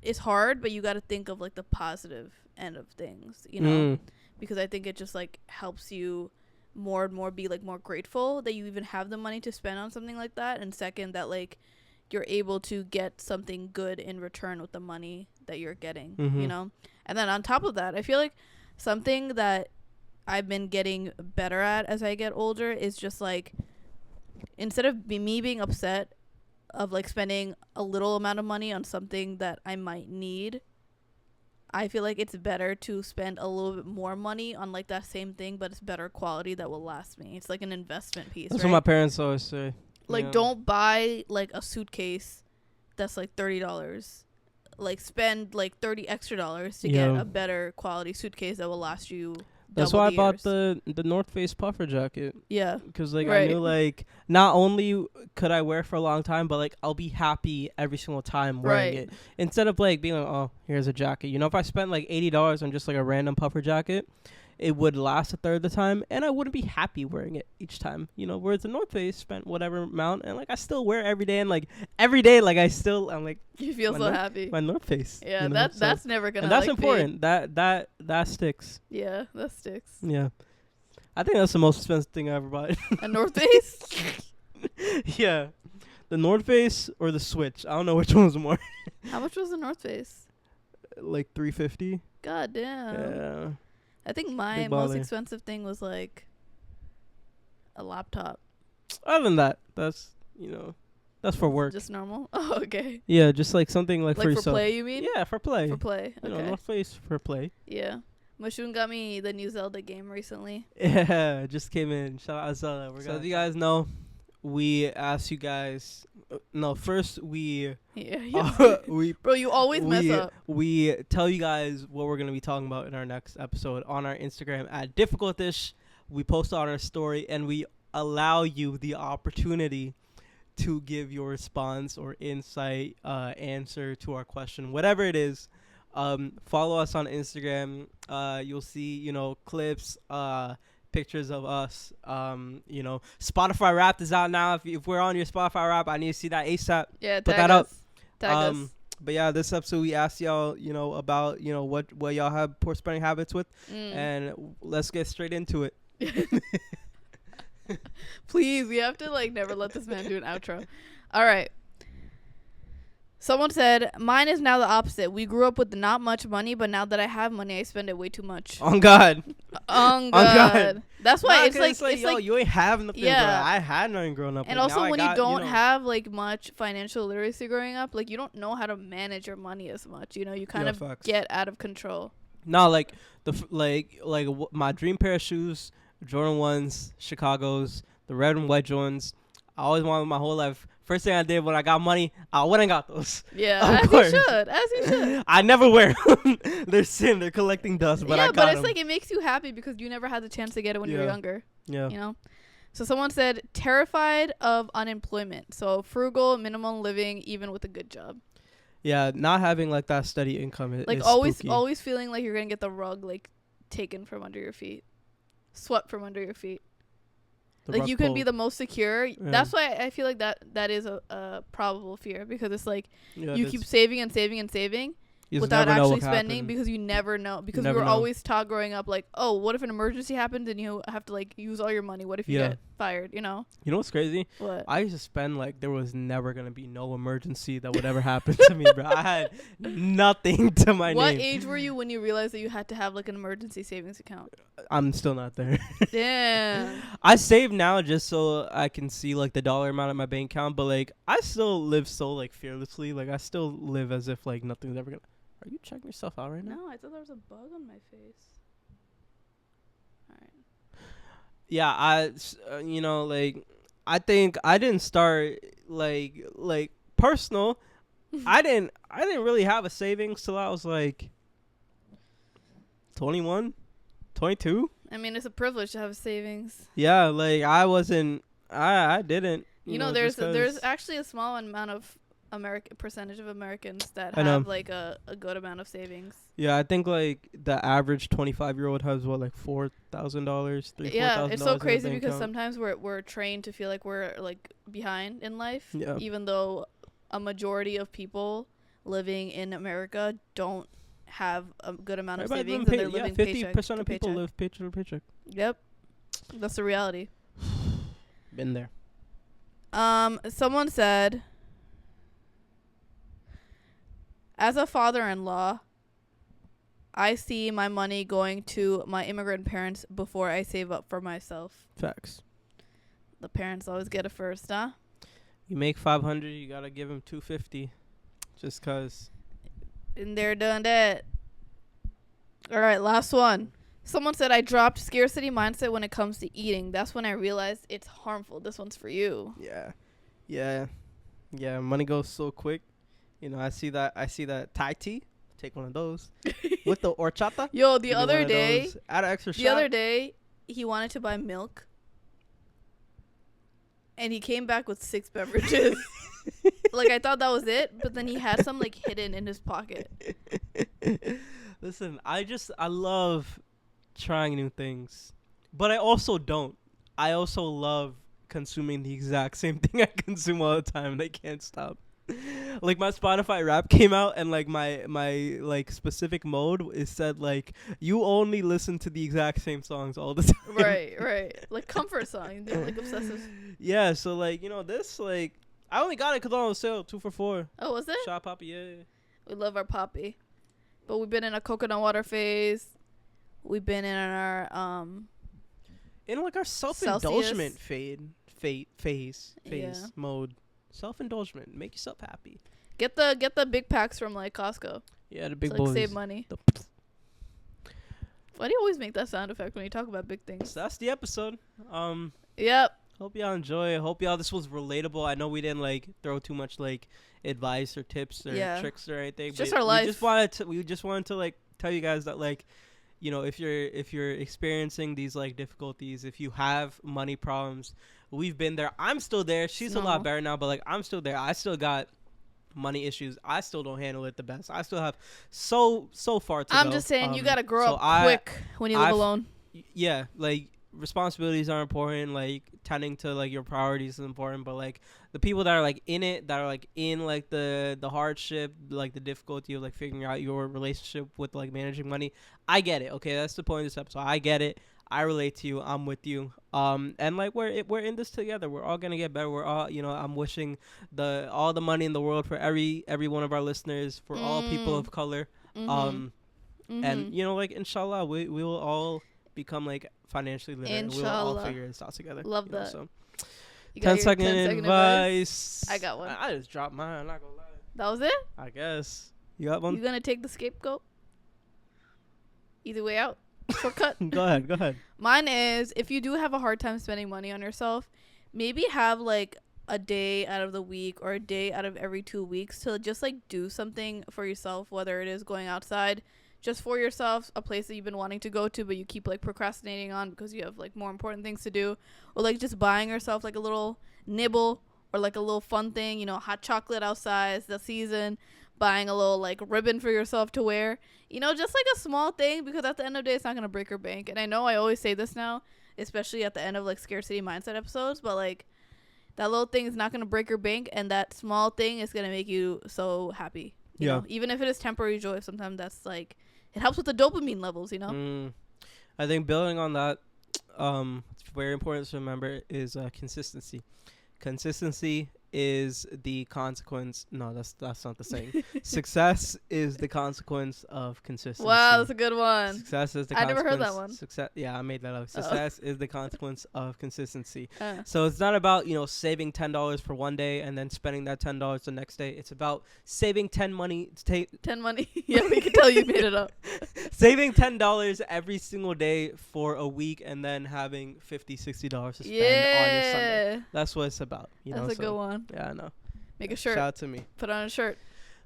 Speaker 1: it's hard, but you gotta think of like the positive end of things, you know. Because I think it just like helps you more and more be like more grateful that you even have the money to spend on something like that, and second, that like you're able to get something good in return with the money that you're getting, you know. And then on top of that, I feel like something that I've been getting better at as I get older is just like, instead of me being upset of like spending a little amount of money on something that I might need, I feel like it's better to spend a little bit more money on like that same thing, but it's better quality that will last me. It's like an investment piece.
Speaker 2: That's
Speaker 1: right?
Speaker 2: what my parents always say.
Speaker 1: Like,
Speaker 2: Yeah.
Speaker 1: don't buy like a suitcase that's like $30. Like, spend like $30 extra to get a better quality suitcase that will last you.
Speaker 2: That's why I
Speaker 1: the
Speaker 2: bought
Speaker 1: years.
Speaker 2: the North Face puffer jacket.
Speaker 1: Yeah.
Speaker 2: Because, like,
Speaker 1: Right.
Speaker 2: I knew, like, not only could I wear it for a long time, but, like, I'll be happy every single time wearing
Speaker 1: Right.
Speaker 2: it. Instead of, like, being like, oh, here's a jacket. You know, if I spent, like, $80 on just, like, a random puffer jacket, it would last a third of the time, and I wouldn't be happy wearing it each time. You know, whereas the North Face spent whatever amount, and, like, I still wear it every day. And, like, every day, like, I'm like,
Speaker 1: You feel so happy.
Speaker 2: my North Face.
Speaker 1: Yeah,
Speaker 2: you know?
Speaker 1: that's never gonna.
Speaker 2: And that's
Speaker 1: like,
Speaker 2: important. That sticks.
Speaker 1: Yeah, that sticks.
Speaker 2: Yeah. I think that's the most expensive thing I ever bought.
Speaker 1: A North Face.
Speaker 2: Yeah. The North Face or the Switch. I don't know which one was more.
Speaker 1: How much was the North Face?
Speaker 2: Like $350.
Speaker 1: God damn.
Speaker 2: Yeah.
Speaker 1: I think my
Speaker 2: Big
Speaker 1: most
Speaker 2: baller.
Speaker 1: expensive thing was like a laptop.
Speaker 2: Other than that, that's, you know, that's for work.
Speaker 1: Just normal. Oh, okay.
Speaker 2: Yeah, just like something like for
Speaker 1: Like, for
Speaker 2: yourself.
Speaker 1: play, you mean?
Speaker 2: Yeah, for play.
Speaker 1: For play.
Speaker 2: You know,
Speaker 1: Okay.
Speaker 2: North Face for play.
Speaker 1: Yeah. Mashnun got me the new Zelda game recently.
Speaker 2: Yeah, just came in. Shout out Zelda. So as you guys know, we asked you guys. No, first we
Speaker 1: Yeah.
Speaker 2: we
Speaker 1: Bro, you always mess up.
Speaker 2: we tell you guys what we're gonna be talking about in our next episode on our Instagram at difficultish. We post on our story, and we allow you the opportunity to give your response or insight, answer to our question, whatever it is. Follow us on Instagram. You'll see, you know, clips, pictures of us. You know, Spotify Wrapped is out now. If we're on your Spotify Wrap, I need to see that ASAP.
Speaker 1: Yeah,
Speaker 2: Put
Speaker 1: tag
Speaker 2: that up.
Speaker 1: us. Tag us.
Speaker 2: But yeah, this episode we asked y'all, you know, about, you know, what y'all have poor spending habits with, and let's get straight into it.
Speaker 1: Please, we have to like never let this man do an outro. All right. Someone said, mine is now the opposite. We grew up with not much money, but now that I have money, I spend it way too much.
Speaker 2: On God.
Speaker 1: On God. That's why it's like,
Speaker 2: yo, you ain't have nothing.
Speaker 1: Yeah.
Speaker 2: Bro. I had nothing growing up.
Speaker 1: And
Speaker 2: like,
Speaker 1: also, when you don't
Speaker 2: know,
Speaker 1: have like much financial literacy growing up, like, you don't know how to manage your money as much. You know, you kind of
Speaker 2: facts.
Speaker 1: get out of control.
Speaker 2: No, like my dream pair of shoes, Jordan 1s, Chicago's, the red and white Jordans. I always wanted my whole life. First thing I did when I got money, I went and got those.
Speaker 1: Yeah,
Speaker 2: Of course.
Speaker 1: as you should.
Speaker 2: I never wear them. They're sin. They're collecting dust, but I got
Speaker 1: but it's
Speaker 2: them.
Speaker 1: like, it makes you happy because you never had the chance to get it when you were younger.
Speaker 2: Yeah.
Speaker 1: You know? So someone said, terrified of unemployment. So frugal, minimum living, even with a good job.
Speaker 2: Yeah, not having like that steady income is
Speaker 1: Like,
Speaker 2: is
Speaker 1: always
Speaker 2: spooky.
Speaker 1: feeling like you're going to get the rug like taken from under your feet. Swept from under your feet.
Speaker 2: The
Speaker 1: Like,
Speaker 2: rug
Speaker 1: you can
Speaker 2: pull.
Speaker 1: be the most secure. That's why I feel like that is a probable fear, because it's like you keep saving and saving and saving without actually spending, because you never know. Because we were always taught growing up, like, oh, what if an emergency happens and you have to like use all your money? What if you get fired? You know?
Speaker 2: You know what's crazy?
Speaker 1: What?
Speaker 2: I used to spend like there was never gonna be no emergency that would ever happen to me, bro. I had nothing to my
Speaker 1: What
Speaker 2: name.
Speaker 1: age were you when you realized that you had to have like an emergency savings account?
Speaker 2: I'm still not there.
Speaker 1: Damn.
Speaker 2: I save now just so I can see like the dollar amount in my bank account, but like I still live so like fearlessly. Like I still live as if like nothing's ever gonna. Are you checking yourself out right now?
Speaker 1: No, I thought there was a bug on my face. All right.
Speaker 2: Yeah, you know, like I think I didn't start like personal. I didn't really have a savings till I was like 21, 22.
Speaker 1: I mean, it's a privilege to have a savings.
Speaker 2: Yeah, like I wasn't. I didn't.
Speaker 1: You know, there's actually a small amount of percentage of Americans that have like a good amount of savings.
Speaker 2: Yeah, I think like the average 25-year-old has what, like $4,000,
Speaker 1: Yeah, it's so crazy because sometimes we're trained to feel like we're like behind in life, even though a majority of people living in America don't have a good amount of savings, and they're living
Speaker 2: 50% of people live paycheck to paycheck.
Speaker 1: Yep, that's the reality.
Speaker 2: Been there.
Speaker 1: Someone said, as a father-in-law, I see my money going to my immigrant parents before I save up for myself.
Speaker 2: Facts.
Speaker 1: The parents always get it first, huh?
Speaker 2: You make $500, you gotta give them $250, just cause.
Speaker 1: And they're done that. All right, last one. Someone said I dropped scarcity mindset when it comes to eating. That's when I realized it's harmful. This one's for you.
Speaker 2: Yeah. Money goes so quick. You know, I see that Thai tea. Take one of those with the horchata.
Speaker 1: Yo, the other day,
Speaker 2: add an extra shot.
Speaker 1: The other day, he wanted to buy milk, and he came back with 6 beverages. Like, I thought that was it, but then he had some like hidden in his pocket.
Speaker 2: Listen, I love trying new things, but I also don't. I also love consuming the exact same thing I consume all the time, and I can't stop. Like, my Spotify rap came out, and like my like specific mode is said like, you only listen to the exact same songs all the time.
Speaker 1: Right. Like comfort songs, like obsessive.
Speaker 2: Yeah, so like, you know, this like I only got it because on sale, 2 for $4.
Speaker 1: Oh, was it?
Speaker 2: Shot Poppy, yeah.
Speaker 1: We love our Poppy, but we've been in a coconut water phase. We've been in our
Speaker 2: in like our self-indulgement phase mode. Self-indulgement, make yourself happy.
Speaker 1: Get the big packs from like Costco.
Speaker 2: Yeah, the big
Speaker 1: to,
Speaker 2: boys.
Speaker 1: Like, save money. Why do you always make that sound effect when you talk about big things?
Speaker 2: So that's the episode.
Speaker 1: Yep.
Speaker 2: Hope y'all enjoy. Hope y'all this was relatable. I know we didn't like throw too much like advice or tips or tricks or anything.
Speaker 1: It's just our life.
Speaker 2: We just wanted to like tell you guys that like, you know, if you're experiencing these like difficulties, if you have money problems, we've been there. I'm still there. She's a lot better now, but like I'm still there. I still got money issues. I still don't handle it the best. I still have so far to go.
Speaker 1: I'm just saying, you gotta grow up quick when you live alone.
Speaker 2: Yeah, like responsibilities are important. Like tending to like your priorities is important. But like the people that are like in it, that are like in like the hardship, like the difficulty of like figuring out your relationship with like managing money, I get it. Okay, that's the point of this episode. I get it. I relate to you. I'm with you. And like we're in this together. We're all gonna get better. We're all, you know, I'm wishing all the money in the world for every one of our listeners, for all people of color. And you know, like inshallah, we will all become like financially literate. We'll all figure this out together.
Speaker 1: Love that.
Speaker 2: So
Speaker 1: 10-second
Speaker 2: advice.
Speaker 1: I got one.
Speaker 2: I just dropped mine. I'm not gonna lie.
Speaker 1: That was it?
Speaker 2: I guess. You got one?
Speaker 1: You gonna take the scapegoat? Either way out. Shortcut.
Speaker 2: Go ahead.
Speaker 1: Mine is, if you do have a hard time spending money on yourself, maybe have like a day out of the week or a day out of every 2 weeks to just like do something for yourself, whether it is going outside just for yourself, a place that you've been wanting to go to but you keep like procrastinating on because you have like more important things to do, or like just buying yourself like a little nibble or like a little fun thing, you know, hot chocolate outside, it's the season, buying a little like ribbon for yourself to wear, you know, just like a small thing, because at the end of the day it's not going to break your bank. And I know I always say this now, especially at the end of like scarcity mindset episodes, but like that little thing is not going to break your bank, and that small thing is going to make you so happy, you know, even if it is temporary joy. Sometimes that's like, it helps with the dopamine levels, you know.
Speaker 2: I think building on that, it's very important to remember is consistency is the consequence. No, that's not the saying. Success is the consequence of consistency.
Speaker 1: Wow, that's a good one.
Speaker 2: Success is the
Speaker 1: I
Speaker 2: consequence.
Speaker 1: never heard that one.
Speaker 2: Success. Yeah, I made that up. Success is the consequence of consistency.
Speaker 1: Uh.
Speaker 2: So it's not about, saving $10 for one day and then spending that $10 the next day. It's about saving 10 money.
Speaker 1: 10 money. Yeah, we can tell you made it up.
Speaker 2: Saving $10 every single day for a week and then having $50, $60 to spend on your Sunday. That's what it's about.
Speaker 1: That's a good one.
Speaker 2: Yeah, I know.
Speaker 1: Make a shirt.
Speaker 2: Shout out to me.
Speaker 1: Put on a shirt.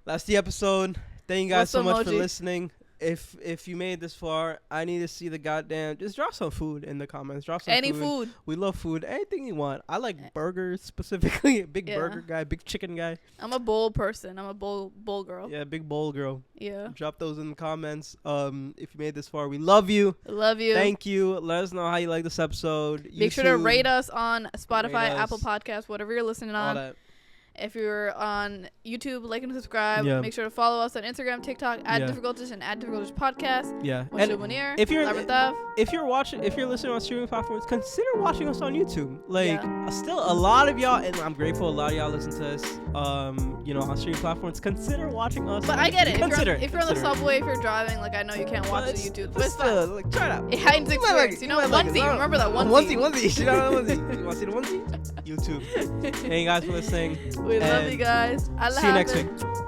Speaker 2: That's the episode. Thank you guys
Speaker 1: What's
Speaker 2: so much for
Speaker 1: emoji?
Speaker 2: listening. If you made this far, I need to see the goddamn. Just drop some food in the comments. Drop some
Speaker 1: Any food.
Speaker 2: We love food. Anything you want. I like burgers specifically. Big burger guy. Big chicken guy.
Speaker 1: I'm a bowl person. I'm a bowl girl.
Speaker 2: Yeah, big bowl girl.
Speaker 1: Yeah.
Speaker 2: Drop those in the comments. If you made this far, we love you.
Speaker 1: Love you.
Speaker 2: Thank you. Let us know how you like this episode.
Speaker 1: Make sure to
Speaker 2: YouTube,
Speaker 1: rate us on Spotify,
Speaker 2: rate us.
Speaker 1: Apple Podcasts, whatever you're listening
Speaker 2: all
Speaker 1: on.
Speaker 2: that.
Speaker 1: If you're on YouTube, like and subscribe.
Speaker 2: Yeah.
Speaker 1: Make sure to follow us on Instagram, TikTok, @difficulties and @difficulties podcast.
Speaker 2: Yeah.
Speaker 1: And
Speaker 2: And if you're listening on streaming platforms, consider watching us on YouTube. Still a lot of y'all, and I'm grateful a lot of y'all listen to us. On streaming platforms, consider watching us.
Speaker 1: But I get it. If you're on the
Speaker 2: Consider.
Speaker 1: subway, if you're driving, I know you can't watch the YouTube. But it's fun.
Speaker 2: still, try it out.
Speaker 1: It heightens experience. Onesie. Remember that onesie.
Speaker 2: Onesie. You know that onesie. You want to see the onesie? YouTube. Thank you guys for listening.
Speaker 1: We love you guys. Allah
Speaker 2: See you next
Speaker 1: Hafiz.
Speaker 2: week.